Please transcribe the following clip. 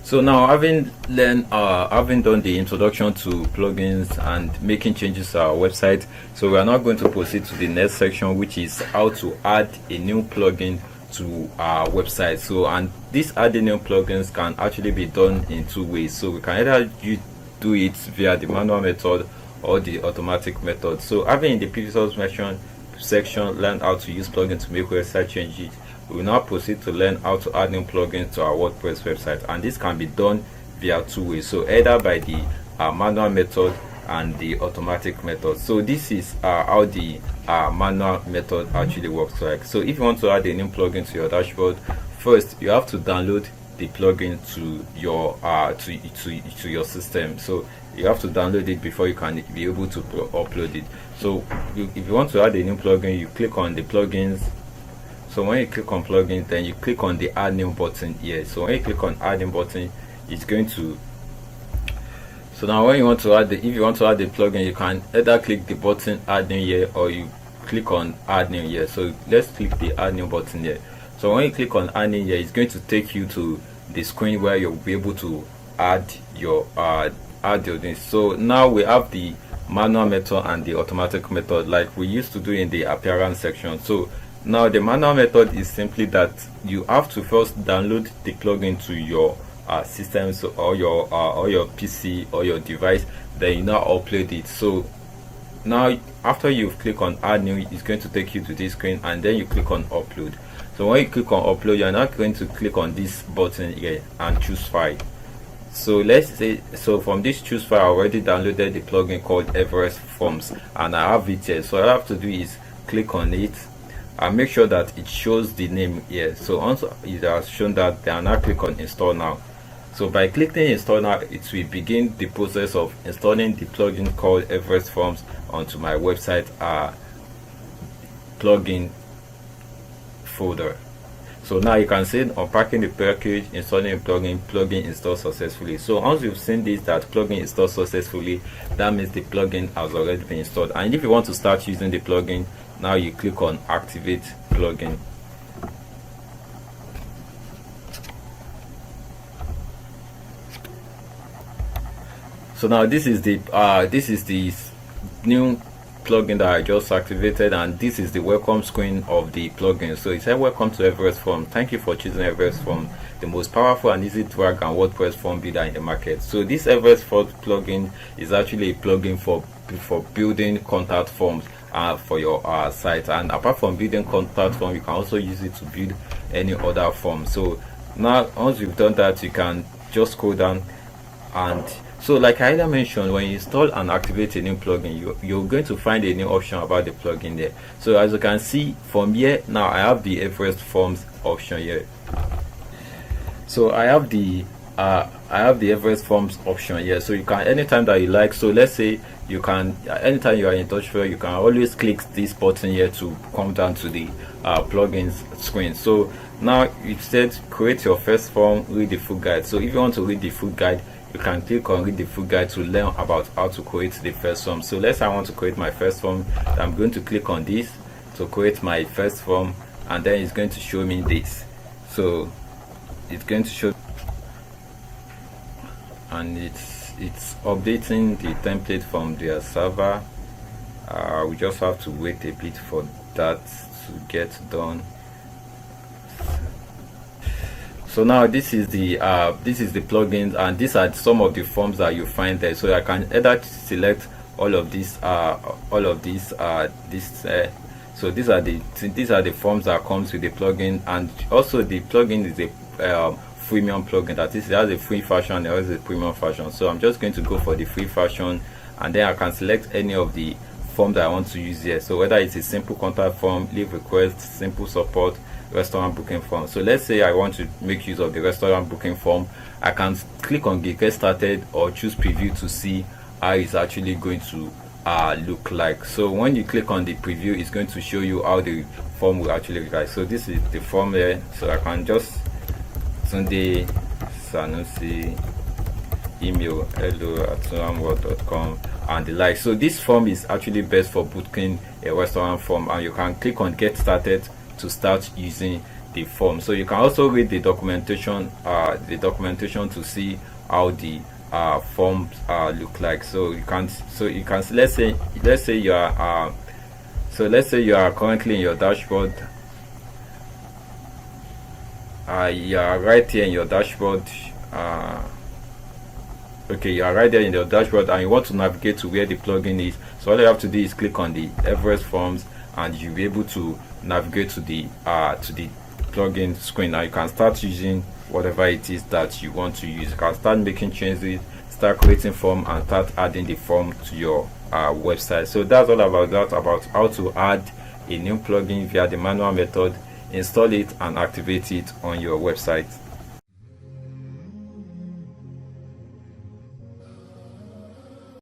So now, having done the introduction to plugins and making changes to our website, so we are now going to proceed to the next section, which is how to add a new plugin to our website. So, and this adding new plugins can actually be done in two ways. So we can either do it via the manual method or the automatic method. So having in the previous section learn how to use plugins to make website changes, we will now proceed to learn how to add new plugins to our WordPress website, and this can be done via two ways. So either by the manual method and the automatic method. So this is how the manual method actually works like. So if you want to add a new plugin to your dashboard, first you have to download the plugin to your to your system. So you have to download it before you can be able to upload it. So if you want to add a new plugin, you click on the plugins. So when you click on plugins, then you click on the add new button here. So when you click on add new button, it's going to, so now when you want to add if you want to add the plugin, you can either click the button add new here, or you click on add new here. So let's click the add new button here. So when you click on add new here, it's going to take you to the screen where you'll be able to add your things. So now we have the manual method and the automatic method like we used to do in the appearance section. So now the manual method is simply that you have to first download the plugin to your systems or your PC or your device, then you now upload it. So now after you click on add new, it's going to take you to this screen, and then you click on upload. So when you click on upload, you're now going to click on this button here and choose file. So let's say, so from this choose file, I already downloaded the plugin called Everest Forms and I have it here. So all I have to do is click on it and make sure that it shows the name here. So once it has shown that, then I now click on install now. So by clicking install now, it will begin the process of installing the plugin called Everest Forms onto my website plugin folder. So now you can see unpacking the package, installing a plugin installed successfully. So once you've seen this, that plugin installed successfully, that means the plugin has already been installed. And if you want to start using the plugin, now you click on activate plugin. So now this is the new plugin that I just activated, and this is the welcome screen of the plugin. So it said welcome to Everest Form. Thank you for choosing Everest Form, the most powerful and easy to drag and WordPress form builder in the market. So this Everest Form plugin is actually a plugin for building contact forms for your site. And apart from building contact form, you can also use it to build any other form. So now once you've done that, you can just scroll down, and so like I mentioned, when you install and activate a new plugin, you're going to find a new option about the plugin there. So as you can see from here, now I have the Everest Forms option here. So I have the Everest Forms option here. So you can, anytime that you like, so let's say you can, anytime you are in touch with, you can always click this button here to come down to the plugins screen. So now it said create your first form, read the full guide. So if you want to read the full guide, you can click on read the full guide to learn about how to create the first form. So let's say I want to create my first form. I'm going to click on this to create my first form, and then it's going to show me this. So it's going to show, and it's updating the template from their server. We just have to wait a bit for that to get done. So now this is the plugins, and these are some of the forms that you find there. So I can either select all of these so these are the forms that comes with the plugin. And also the plugin is a freemium plugin, that is, it has a free version, there is a premium version. So I'm just going to go for the free version, and then I can select any of the form that I want to use here. So whether it's a simple contact form, leave request, simple support, restaurant booking form. So let's say I want to make use of the restaurant booking form, I can click on get started or choose preview to see how it's actually going to look like. So when you click on the preview, it's going to show you how the form will actually look like. So this is the form here. So I can just Sunday Sanusi email hello@sunamworld.com and the like. So this form is actually best for booking a restaurant form, and you can click on get started to start using the form. So you can also read the documentation to see how the forms look like. So you can let's say you are currently in your dashboard. You are right here in your dashboard. Okay, you are right there in your dashboard and you want to navigate to where the plugin is. So all you have to do is click on the Everest forms and you'll be able to navigate to the plugin screen. Now you can start using whatever it is that you want to use. You can start making changes, start creating form, and start adding the form to your website. So that's all about that, about how to add a new plugin via the manual method, install it and activate it on your website.